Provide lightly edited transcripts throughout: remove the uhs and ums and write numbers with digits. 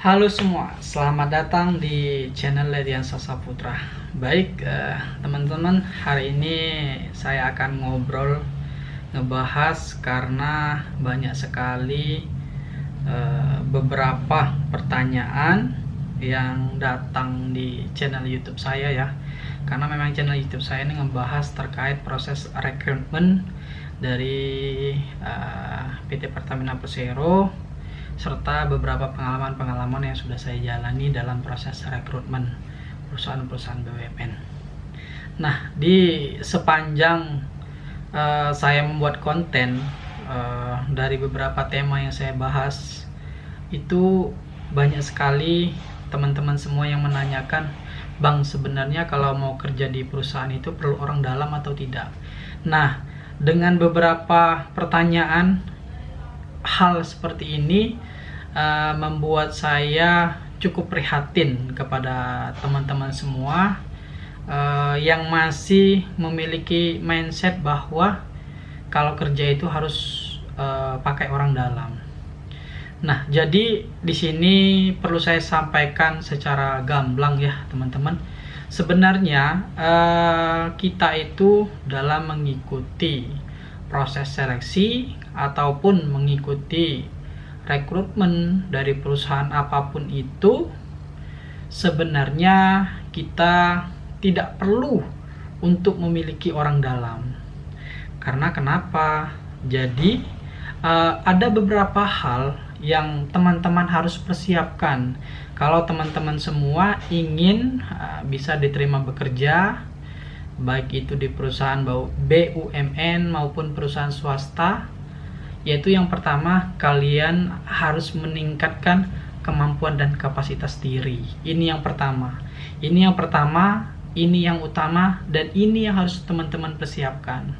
Halo semua, selamat datang di channel Lediansa Saputra. Baik, teman-teman, hari ini saya akan ngebahas karena banyak sekali beberapa pertanyaan yang datang di channel YouTube saya ya. Karena memang channel YouTube saya ini ngebahas terkait proses rekrutmen dari PT Pertamina Persero, serta beberapa pengalaman-pengalaman yang sudah saya jalani dalam proses rekrutmen perusahaan-perusahaan BUMN. Nah, di sepanjang saya membuat konten dari beberapa tema yang saya bahas, itu banyak sekali teman-teman semua yang menanyakan, "Bang, sebenarnya kalau mau kerja di perusahaan itu perlu orang dalam atau tidak?" Nah, dengan beberapa pertanyaan hal seperti ini membuat saya cukup prihatin kepada teman-teman semua yang masih memiliki mindset bahwa kalau kerja itu harus pakai orang dalam. Nah, jadi di sini perlu saya sampaikan secara gamblang ya, teman-teman. Sebenarnya kita itu dalam mengikuti proses seleksi ataupun mengikuti rekrutmen dari perusahaan apapun itu, sebenarnya kita tidak perlu untuk memiliki orang dalam. Karena kenapa? Jadi ada beberapa hal yang teman-teman harus persiapkan kalau teman-teman semua ingin bisa diterima bekerja, baik itu di perusahaan BUMN maupun perusahaan swasta. Yaitu yang pertama, kalian harus meningkatkan kemampuan dan kapasitas diri. Ini yang pertama, ini yang utama, dan ini yang harus teman-teman persiapkan.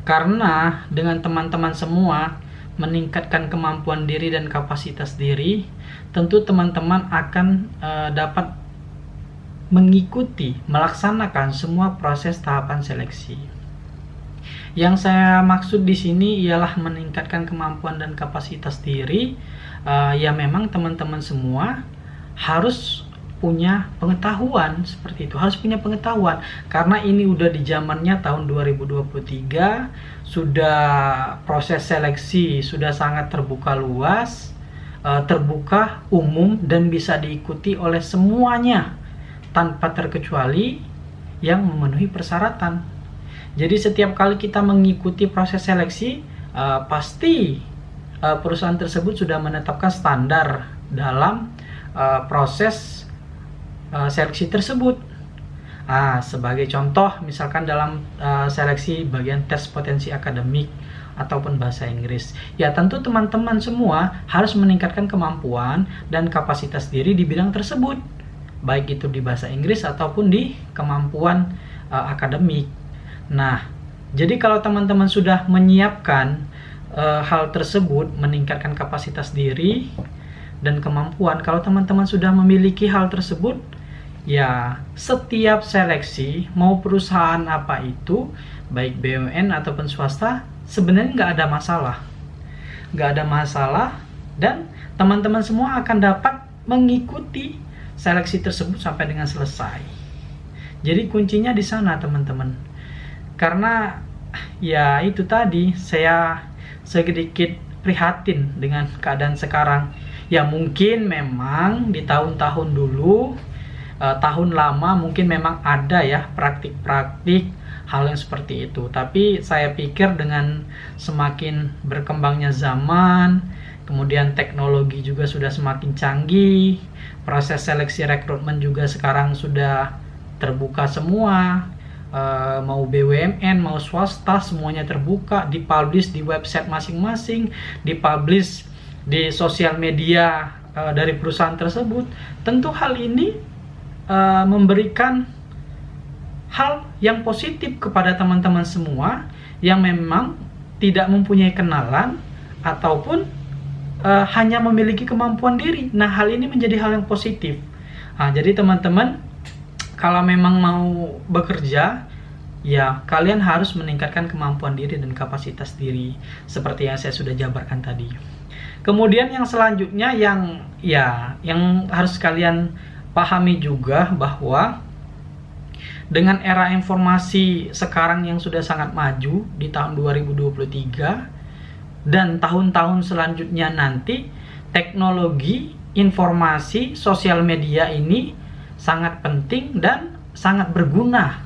Karena dengan teman-teman semua meningkatkan kemampuan diri dan kapasitas diri, tentu teman-teman akan dapat melaksanakan semua proses tahapan seleksi. Yang saya maksud di sini ialah meningkatkan kemampuan dan kapasitas diri. Ya memang teman-teman semua harus punya pengetahuan seperti itu, harus punya pengetahuan karena ini udah di zamannya tahun 2023, sudah proses seleksi sudah sangat terbuka luas, terbuka umum dan bisa diikuti oleh semuanya tanpa terkecuali yang memenuhi persyaratan. Jadi setiap kali kita mengikuti proses seleksi, pasti perusahaan tersebut sudah menetapkan standar dalam proses seleksi tersebut. Sebagai contoh, misalkan dalam seleksi bagian tes potensi akademik ataupun bahasa Inggris, ya tentu teman-teman semua harus meningkatkan kemampuan dan kapasitas diri di bidang tersebut, baik itu di bahasa Inggris ataupun di kemampuan akademik. Nah, jadi kalau teman-teman sudah menyiapkan hal tersebut, meningkatkan kapasitas diri dan kemampuan, kalau teman-teman sudah memiliki hal tersebut, ya setiap seleksi, mau perusahaan apa itu, baik BUMN ataupun swasta, sebenarnya nggak ada masalah, dan teman-teman semua akan dapat mengikuti seleksi tersebut sampai dengan selesai. Jadi kuncinya di sana, teman-teman. Karena ya itu tadi, saya sedikit prihatin dengan keadaan sekarang. Ya mungkin memang di tahun-tahun dulu, tahun lama mungkin memang ada ya praktik-praktik hal yang seperti itu. Tapi saya pikir dengan semakin berkembangnya zaman, kemudian teknologi juga sudah semakin canggih, proses seleksi rekrutmen juga sekarang sudah terbuka semua. Mau BUMN, mau swasta, semuanya terbuka, dipublish di website masing-masing, dipublish di sosial media dari perusahaan tersebut. Tentu hal ini memberikan hal yang positif kepada teman-teman semua yang memang tidak mempunyai kenalan ataupun hanya memiliki kemampuan diri. Nah, hal ini menjadi hal yang positif. Jadi teman-teman, kalau memang mau bekerja, ya kalian harus meningkatkan kemampuan diri dan kapasitas diri seperti yang saya sudah jabarkan tadi. Kemudian yang selanjutnya yang harus kalian pahami juga bahwa dengan era informasi sekarang yang sudah sangat maju di tahun 2023 dan tahun-tahun selanjutnya nanti, teknologi, informasi, sosial media ini sangat penting dan sangat berguna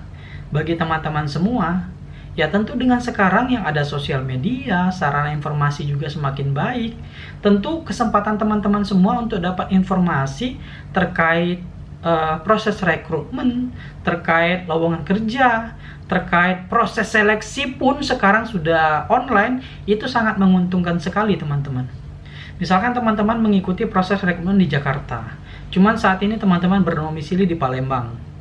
bagi teman-teman semua. Ya tentu dengan sekarang yang ada sosial media, sarana informasi juga semakin baik. Tentu kesempatan teman-teman semua untuk dapat informasi terkait proses rekrutmen, terkait lowongan kerja, terkait proses seleksi pun sekarang sudah online, itu sangat menguntungkan sekali teman-teman. Misalkan teman-teman mengikuti proses rekrutmen di Jakarta, cuman saat ini teman-teman berdomisili di Palembang.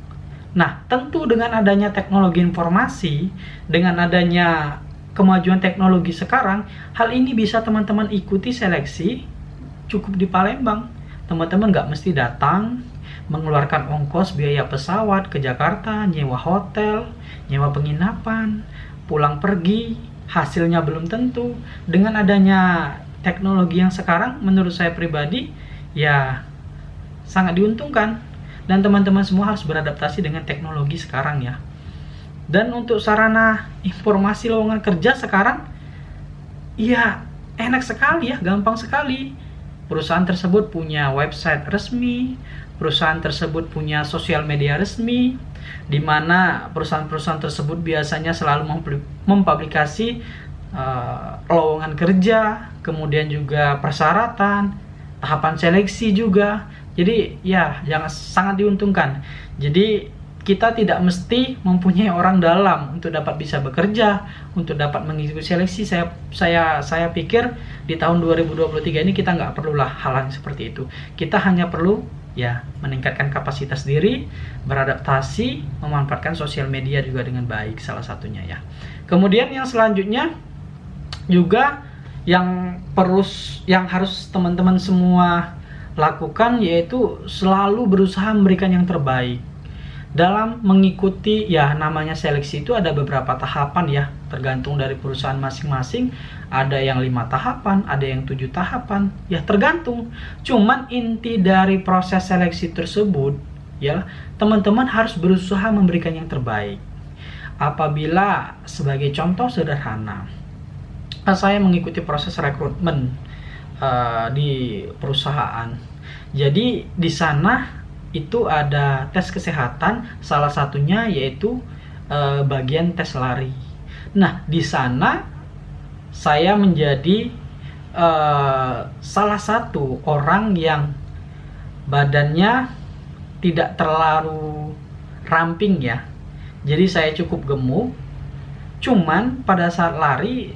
Nah, tentu dengan adanya teknologi informasi, dengan adanya kemajuan teknologi sekarang, hal ini bisa teman-teman ikuti seleksi cukup di Palembang. Teman-teman nggak mesti datang, mengeluarkan ongkos biaya pesawat ke Jakarta, nyewa hotel, nyewa penginapan, pulang pergi, hasilnya belum tentu. Dengan adanya teknologi yang sekarang, menurut saya pribadi, ya sangat diuntungkan. Dan teman-teman semua harus beradaptasi dengan teknologi sekarang ya. Dan untuk sarana informasi lowongan kerja sekarang, ya enak sekali ya, gampang sekali. Perusahaan tersebut punya website resmi, perusahaan tersebut punya sosial media resmi, di mana perusahaan-perusahaan tersebut biasanya selalu mempublikasi lowongan kerja, kemudian juga persyaratan, tahapan seleksi juga. Jadi ya sangat diuntungkan. Jadi kita tidak mesti mempunyai orang dalam untuk dapat bisa bekerja, untuk dapat mengikuti seleksi. Saya pikir di tahun 2023 ini kita nggak perlulah hal yang seperti itu. Kita hanya perlu ya meningkatkan kapasitas diri, beradaptasi, memanfaatkan sosial media juga dengan baik, salah satunya ya. Kemudian yang selanjutnya juga yang harus teman-teman semua lakukan, yaitu selalu berusaha memberikan yang terbaik dalam mengikuti ya namanya seleksi. Itu ada beberapa tahapan ya, tergantung dari perusahaan masing-masing. Ada yang 5 tahapan, ada yang 7 tahapan, ya tergantung. Cuman inti dari proses seleksi tersebut ya, teman-teman harus berusaha memberikan yang terbaik. Apabila sebagai contoh sederhana, saya mengikuti proses rekrutmen di perusahaan. Jadi di sana itu ada tes kesehatan, salah satunya yaitu bagian tes lari. Nah, di sana saya menjadi salah satu orang yang badannya tidak terlalu ramping ya. Jadi saya cukup gemuk. Cuman pada saat lari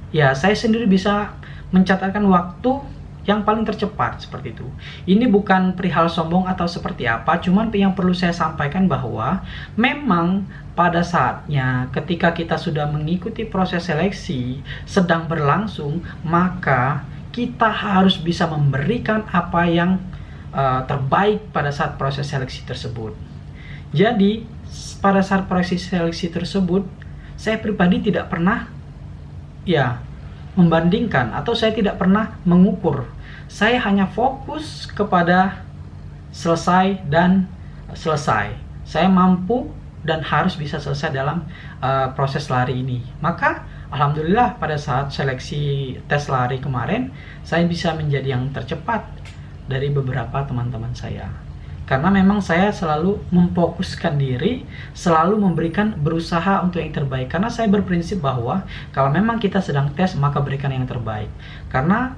ya saya sendiri bisa mencatatkan waktu yang paling tercepat seperti itu. Ini bukan perihal sombong atau seperti apa, cuman yang perlu saya sampaikan bahwa memang pada saatnya ketika kita sudah mengikuti proses seleksi sedang berlangsung, maka kita harus bisa memberikan apa yang terbaik pada saat proses seleksi tersebut. Jadi pada saat proses seleksi tersebut, saya pribadi tidak pernah membandingkan atau saya tidak pernah mengukur. Saya hanya fokus kepada selesai dan selesai. Saya mampu dan harus bisa selesai dalam proses lari ini. Maka alhamdulillah pada saat seleksi tes lari kemarin, saya bisa menjadi yang tercepat dari beberapa teman-teman saya. Karena memang saya selalu memfokuskan diri, selalu berusaha untuk yang terbaik. Karena saya berprinsip bahwa kalau memang kita sedang tes, maka berikan yang terbaik. Karena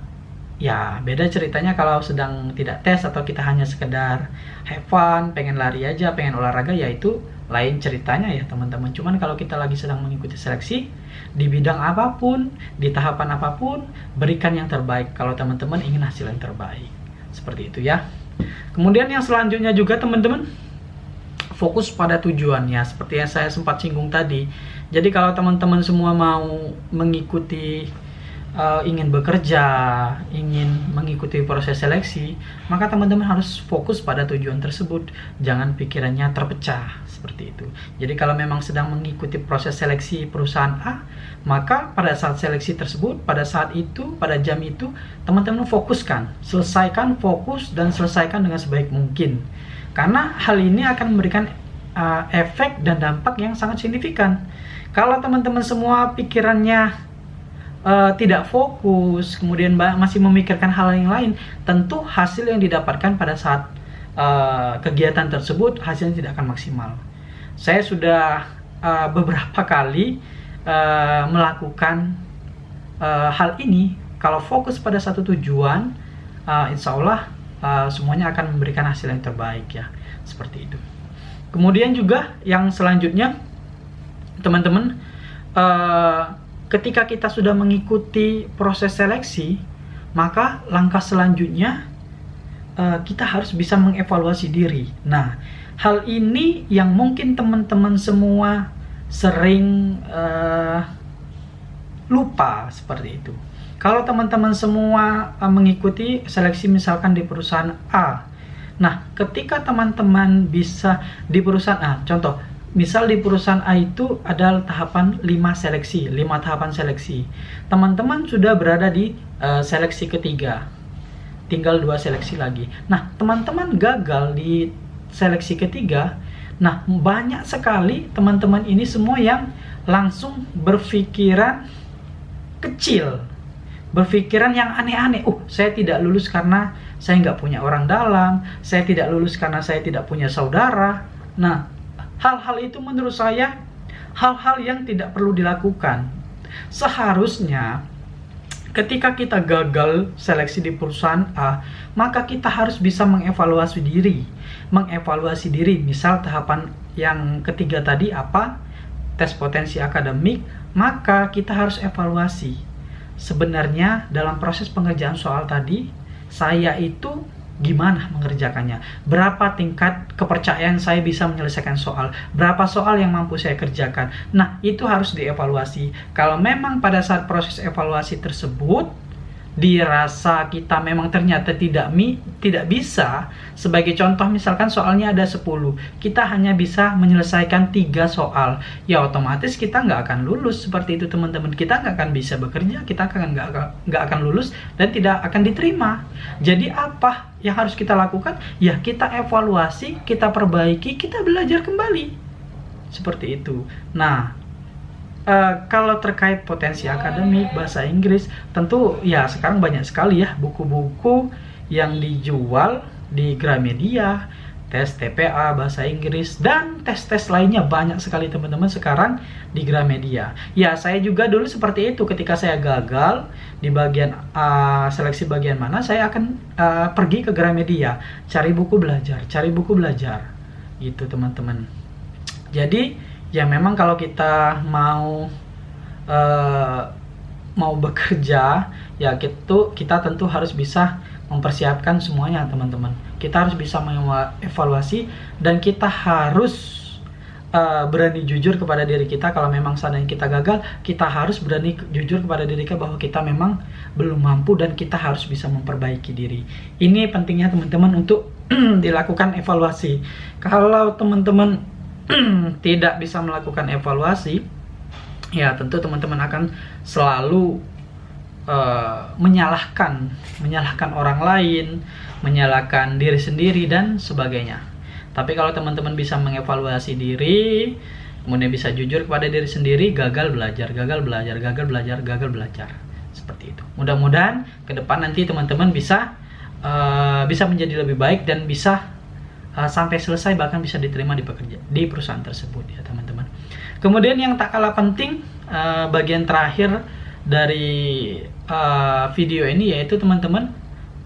ya beda ceritanya kalau sedang tidak tes atau kita hanya sekedar have fun, pengen lari aja, pengen olahraga, ya itu lain ceritanya ya teman-teman. Cuman kalau kita lagi sedang mengikuti seleksi di bidang apapun, di tahapan apapun, berikan yang terbaik kalau teman-teman ingin hasil yang terbaik. Seperti itu ya. Kemudian yang selanjutnya juga teman-teman, fokus pada tujuannya, seperti yang saya sempat singgung tadi. Jadi kalau teman-teman semua mau mengikuti ingin bekerja, ingin mengikuti proses seleksi, maka teman-teman harus fokus pada tujuan tersebut. Jangan pikirannya terpecah seperti itu. Jadi kalau memang sedang mengikuti proses seleksi perusahaan A, maka pada saat seleksi tersebut, pada saat itu, pada jam itu, teman-teman fokuskan, selesaikan, fokus dan selesaikan dengan sebaik mungkin. Karena hal ini akan memberikan efek dan dampak yang sangat signifikan. Kalau teman-teman semua pikirannya tidak fokus, kemudian masih memikirkan hal yang lain, tentu hasil yang didapatkan pada saat kegiatan tersebut hasilnya tidak akan maksimal. Saya sudah beberapa kali melakukan hal ini. Kalau fokus pada satu tujuan, insya Allah semuanya akan memberikan hasil yang terbaik ya, seperti itu. Kemudian juga yang selanjutnya, teman-teman, ketika kita sudah mengikuti proses seleksi, maka langkah selanjutnya kita harus bisa mengevaluasi diri. Nah, hal ini yang mungkin teman-teman semua sering lupa seperti itu. Kalau teman-teman semua mengikuti seleksi misalkan di perusahaan A, nah ketika teman-teman bisa di perusahaan A, contoh, misal di perusahaan A itu ada tahapan 5 tahapan seleksi. Teman-teman sudah berada di seleksi ketiga. Tinggal 2 seleksi lagi. Nah, teman-teman gagal di seleksi ketiga. Nah, banyak sekali teman-teman ini semua yang langsung berpikiran kecil. Berpikiran yang aneh-aneh. Saya tidak lulus karena saya nggak punya orang dalam. Saya tidak lulus karena saya tidak punya saudara. Nah, hal-hal itu menurut saya hal-hal yang tidak perlu dilakukan. Seharusnya ketika kita gagal seleksi di perusahaan A, maka kita harus bisa mengevaluasi diri. Misal tahapan yang ketiga tadi apa? Tes potensi akademik, maka kita harus evaluasi. Sebenarnya dalam proses pengerjaan soal tadi, saya itu gimana mengerjakannya, berapa tingkat kepercayaan saya bisa menyelesaikan soal, berapa soal yang mampu saya kerjakan. Nah, itu harus dievaluasi. Kalau memang pada saat proses evaluasi tersebut dirasa kita memang ternyata tidak bisa, sebagai contoh misalkan soalnya ada 10, kita hanya bisa menyelesaikan 3 soal, ya otomatis kita nggak akan lulus seperti itu teman-teman. Kita nggak akan bisa bekerja, kita nggak akan lulus dan tidak akan diterima. Jadi apa yang harus kita lakukan? Ya kita evaluasi, kita perbaiki, kita belajar kembali seperti itu. Nah, kalau terkait potensi akademik, bahasa Inggris, tentu ya sekarang banyak sekali ya buku-buku yang dijual di Gramedia, tes TPA, bahasa Inggris, dan tes-tes lainnya banyak sekali teman-teman sekarang di Gramedia. Ya, saya juga dulu seperti itu. Ketika saya gagal di bagian seleksi bagian mana, saya akan pergi ke Gramedia, cari buku belajar, gitu teman-teman. Jadi ya memang kalau kita mau bekerja, ya kita tentu harus bisa mempersiapkan semuanya teman-teman. Kita harus bisa mengevaluasi dan kita harus berani jujur kepada diri kita. Kalau memang seandainya kita gagal, kita harus berani jujur kepada diri kita bahwa kita memang belum mampu dan kita harus bisa memperbaiki diri. Ini pentingnya teman-teman untuk dilakukan evaluasi. Kalau teman-teman tidak bisa melakukan evaluasi, ya tentu teman-teman akan selalu menyalahkan orang lain, menyalahkan diri sendiri dan sebagainya. Tapi kalau teman-teman bisa mengevaluasi diri, kemudian bisa jujur kepada diri sendiri, gagal belajar, seperti itu. Mudah-mudahan ke depan nanti teman-teman bisa menjadi lebih baik dan bisa sampai selesai, bahkan bisa diterima di perusahaan tersebut ya teman-teman. Kemudian yang tak kalah penting, bagian terakhir dari video ini yaitu teman-teman,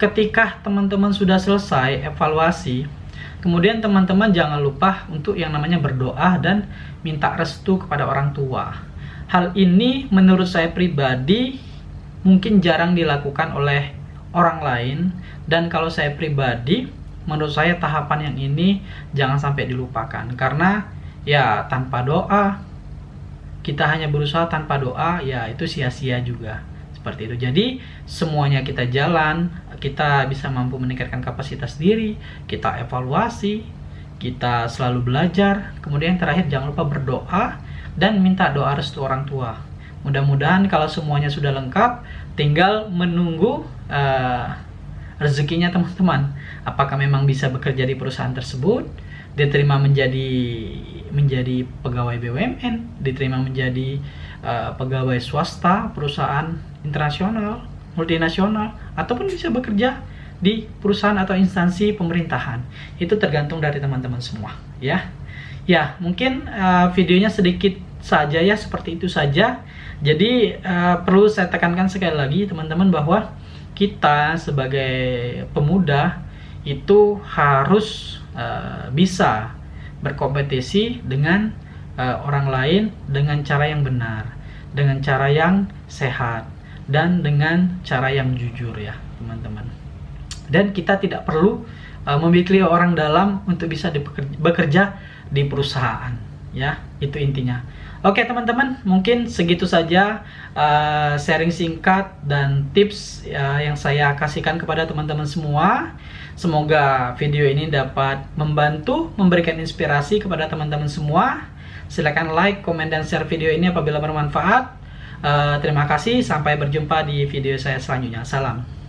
ketika teman-teman sudah selesai evaluasi, kemudian teman-teman jangan lupa untuk yang namanya berdoa dan minta restu kepada orang tua. Hal ini menurut saya pribadi mungkin jarang dilakukan oleh orang lain, dan kalau saya pribadi, menurut saya tahapan yang ini jangan sampai dilupakan. Karena ya tanpa doa, kita hanya berusaha tanpa doa, ya itu sia-sia juga. Seperti itu. Jadi semuanya kita jalan, kita bisa mampu meningkatkan kapasitas diri, kita evaluasi, kita selalu belajar. Kemudian terakhir jangan lupa berdoa dan minta doa restu orang tua. Mudah-mudahan kalau semuanya sudah lengkap, tinggal menunggu rezekinya teman-teman. Apakah memang bisa bekerja di perusahaan tersebut, diterima menjadi pegawai BUMN, diterima menjadi pegawai swasta, perusahaan internasional, multinasional, ataupun bisa bekerja di perusahaan atau instansi pemerintahan. Itu tergantung dari teman-teman semua, ya. Ya, mungkin videonya sedikit saja ya, seperti itu saja. Jadi perlu saya tekankan sekali lagi teman-teman bahwa kita sebagai pemuda itu harus bisa berkompetisi dengan orang lain dengan cara yang benar, dengan cara yang sehat, dan dengan cara yang jujur ya teman-teman. Dan kita tidak perlu memiliki orang dalam untuk bisa bekerja di perusahaan, ya, itu intinya. Oke teman-teman, mungkin segitu saja sharing singkat dan tips yang saya kasihkan kepada teman-teman semua. Semoga video ini dapat membantu, memberikan inspirasi kepada teman-teman semua. Silakan like, komen, dan share video ini apabila bermanfaat. Terima kasih, sampai berjumpa di video saya selanjutnya. Salam.